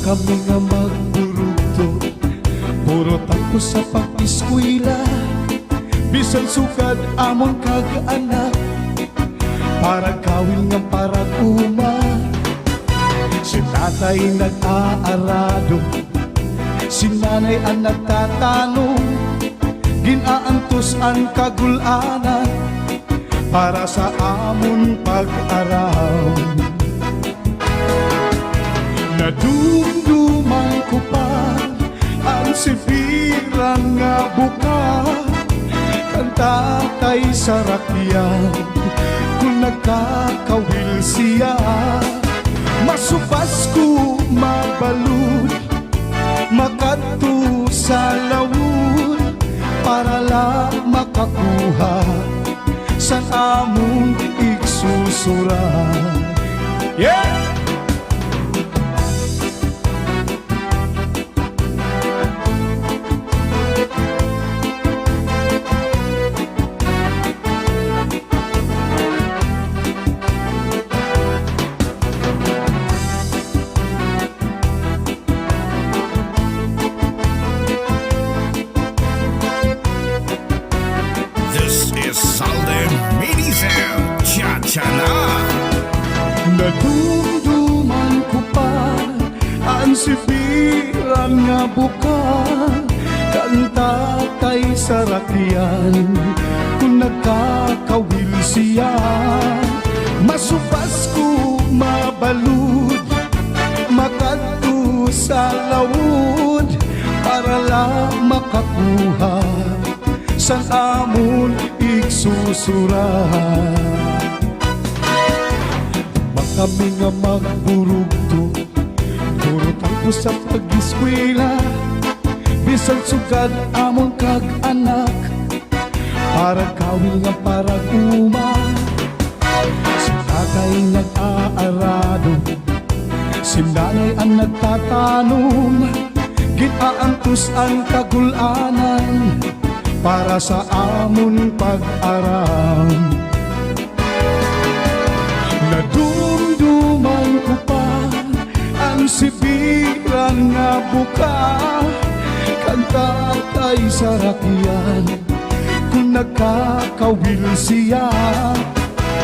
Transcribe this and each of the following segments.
kami nga magburugto, puro tapos sa pag-iskwila. Bisan sugad amon kag-anak, para kawil nga para kuma. Si tatay nag-aarado, si nanay ang nagtatanong, ginaantos ang kagulanan para sa amon pag-araw. Nadumduman ko pa ang Sibiran nga buka, kanta kay sarakyan kung nagkakawil siya. Masupas ko mabalud, makadto sa lawud, para lang makakuha sa among igsusuran. Yeah! Nadumduman ko pa ang Sibiran nga buka, kanta kay sarakyan kung nagkakawil siya. Masupas ko mabalud, makadto sa lawud, para lang makakuha sa amon igsusuran. Kami nga magburugto, puro tapos sa pag-iskwela. Bisan sugad amon kag-anak, para kawil nga para kuma. Si tatay nag-aarado, si nanay ang nagtatanong, ginaantos ang kagulanan para sa amon pag-aram. Nadumduman ko pa ang Sibiran nga buka, kanta kay sarakyan kung nagkakawil siya.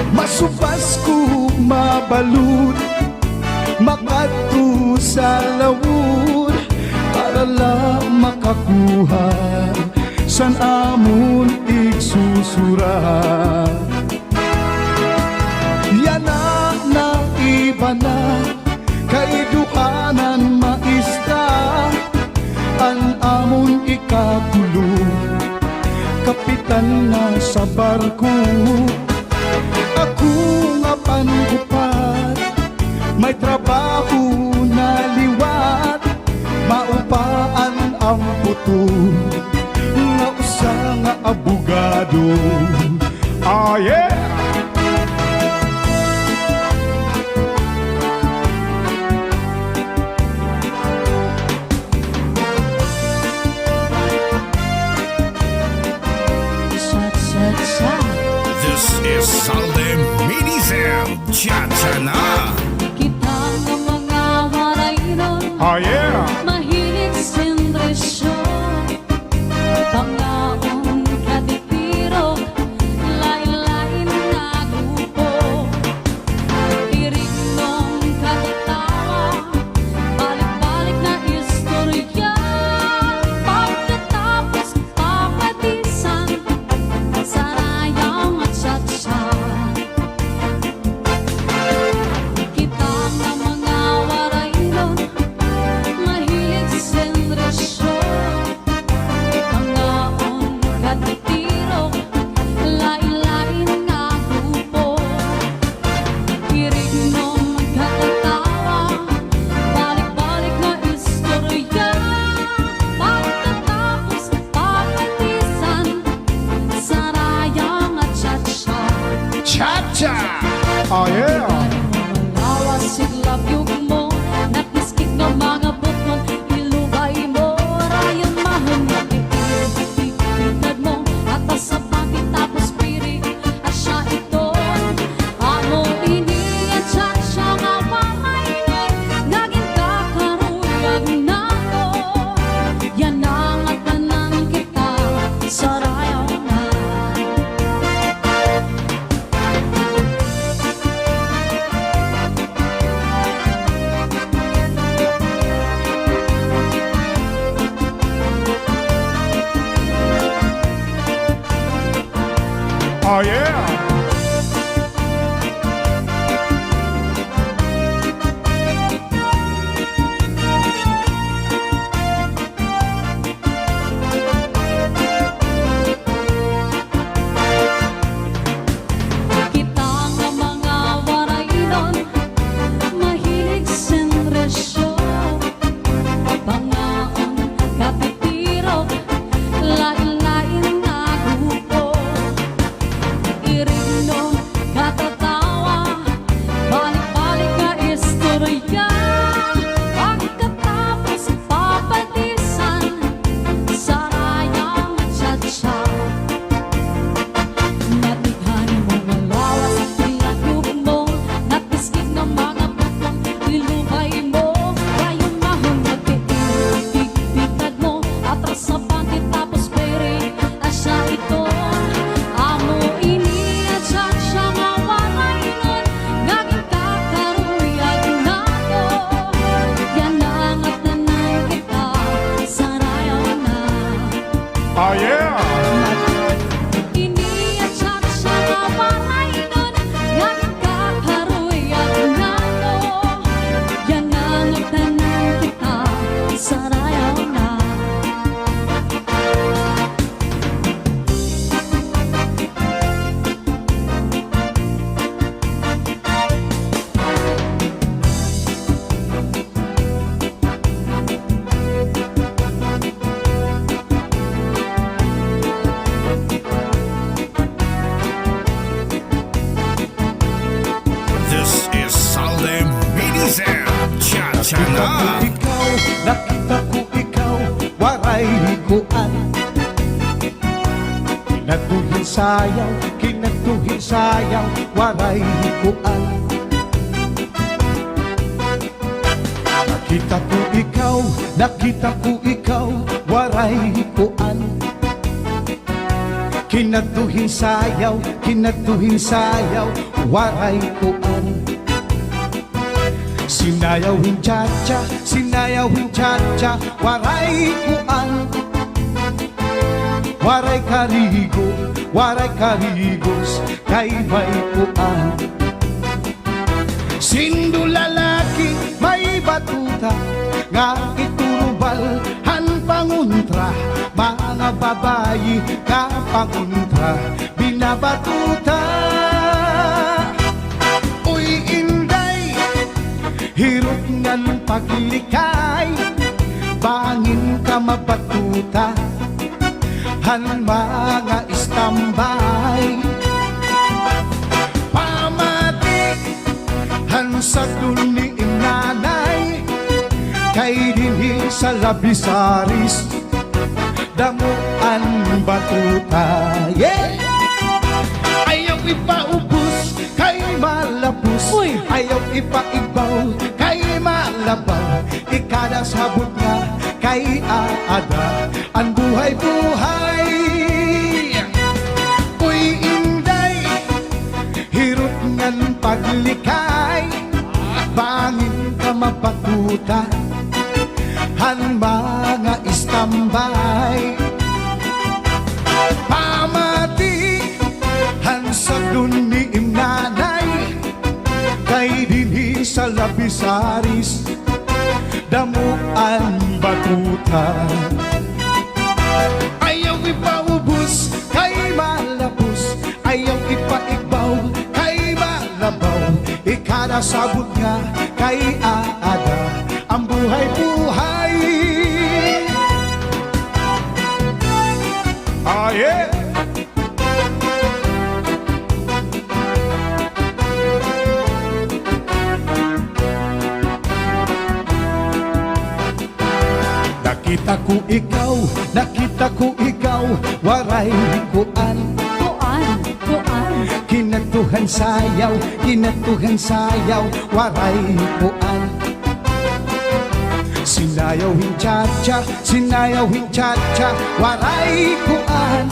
Masupas ko mabalud, makadto sa lawud, para lang makakuha san amon igsusuran. Yana na iba na, kay duhanan maista, ang amon ikakulong, kapitan na sa barko. Ako nga panupat, may trabaho na liwat, maupaan ang puto, nga usa nga abogado. Ah yeah! This is Salde Minisel Chachana. Kita nga mga waray ron, Ah yeah! mahilig sindresyon, pangaon katipirok, lain-lain na grupo, irignong katatawa, balik-balik na istorya, pagkatapos papatisan, sarayang at satsa. Kita nga mga waray ron, Oh yeah! Kita nga mga waray nun, mahilig sendresyo, pangaon, kapitiro, lain-lain na grupo. Irigno, katatawa, balik-balik na istorya. Pagkatapos papatisan, sarayang tsa-tsa. Natighan mo ang lawas at pinagkub mo, napiskig ng mga bukong nilukay mo. Kayong mahong nagtitig-bigtad mo, atras sa bangkit tapos pere, asya ito. Amo ini at siya nga waray nun, naging kakaruyag na ko. Yan ang at nanay kita, sarayaw na. Oh yeah! Ini at siya nga waray nun, naging kakaruyag na ko. Yan ang at nanay kita, sarayaw na. This is Salde Medicine. Cha-cha-na. Nakita ko ikaw, waray higuan. Kinatuhin sayaw, waray higuan. Nakita ko ikaw, waray higuan. Kinatuhin sayaw, waray higuan. Sinayawin cha-cha, waray kuan. Waray karigos, kay may kuan. Sindu lalaki, may batuta, nga iturubal, han panguntra. Mga babayi, nga panguntra, binabatuta. Uy, inday, hirot ngan paglikay, bangin ka mabatuta, han mga istambay. Pamatik, han sa duni nanay, kay dinhi sa labisaris, damuan batuta. Yeah! Ayaw ipaubos, kay malapos. Uy! Ayaw ipaibaw, kay malabaw. Ikada sabot nga, kay aada, ang buhay-buhay. Uy, inday, hirot ngan paglikay, bangin ka mapatuta, han mga istambay. Pamati, han sa duni imnanay, kay dinhi sa labisaris, damuan batuta. Ayaw ipaubos, kay malapos. Ayaw ipaigbaw, kay malabaw. Ikada sabot nga, kay aada, ang buhay-buhay. Ah, yeah! Nakita ko ikaw, waray kuan. Kuan. Kinatuhan sayaw, waray kuan. Sinayawin cha-cha, waray kuan.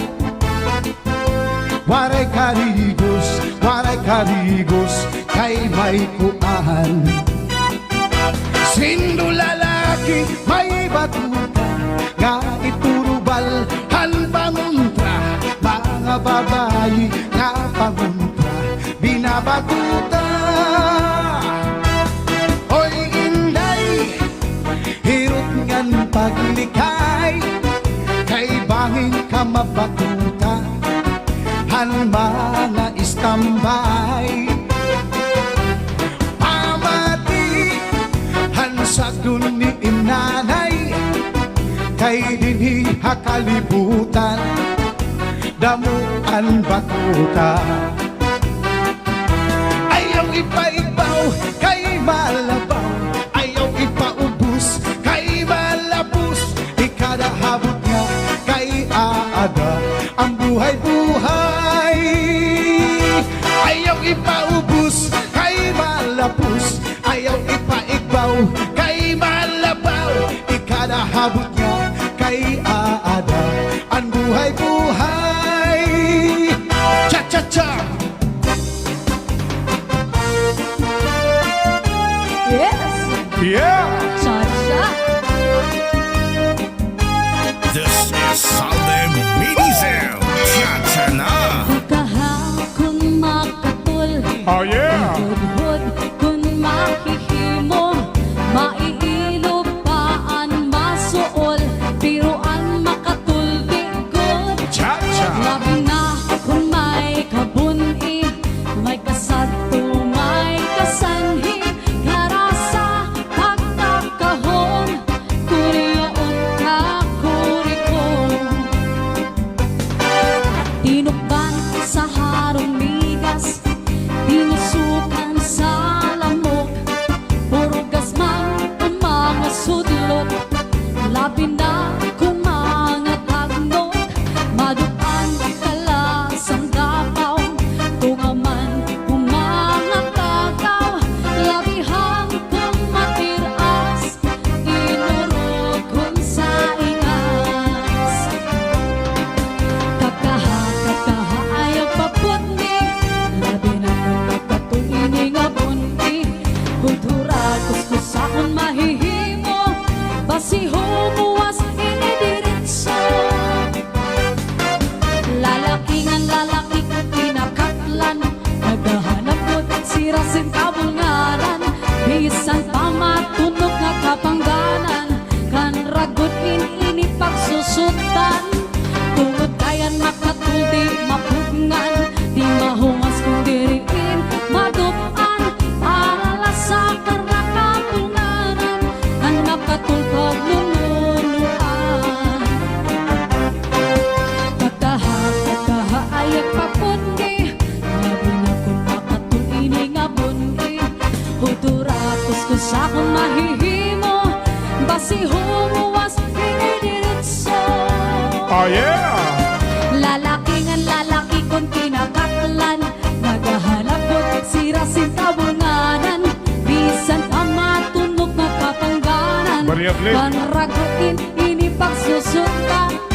Waray karigos, kay may kuan. Sindu lalaki, may batuta, nga iturubal, han panguntra. Mga babayi, nga ka mabatuta han mga istambay pamati han sagun ni inanay kay dinhi hakalibutan damuan batuta ayaw ipaibaw kay malabaw ayaw ipaubos kay malabos ikada habot nga kay aada ang buhay-buhay ayaw ipaubos kay malapos ayaw ipaigbaw kay malabaw ikada habot nga kay aada ang buhay-buhay cha-cha-cha Yes! yeah Cha-cha! This is Salem Minizem. Cha-cha-na. Kahakon makatul oh yeah Hud-hud kun makihimo Maiilog paan masuol Biruan makatuldi good cha-cha Labi na kung may kabuni May kasadto, may kasanhi Karasa pagkakahon Kuriyaon ka kurikon Tinukban sa harong migas Dinusukan sa lamok Puro gasman ang mga sudlot Labi na kung mga tagnok Maduan kalasang dapaw Tungaman kung mga tagaw Labihang kung matiras Inurog kung sa ingas Kakaha ayaw papundi Labi na kung magkatuini nga bundi Kultura kuskus akong mahihimo Basi humuwas inidiritso Lalakingan lalaki kung pinakatlan Naghahanap mo sirasin kabungaran Bisan pamatunog nga kapangganan Kan ragot ini pagsusutan Tungod kayan makatuldi mapugngan Di mahungas kung diriin madupan Para sa karakabunganan Ang makatulpag lumunuan Kakaha ayak papundi Labi na kung makatuini nga bundi Hutura kuskus akong mahihimo Basi humuwas inidiritso oh yeah Lalakingan lalaki kung kinakatlan Naghahanap ko sirasin kabunganan Bisan pamatunog na kapangganan Bariat, Lee. Kanragutin ini pagsusundan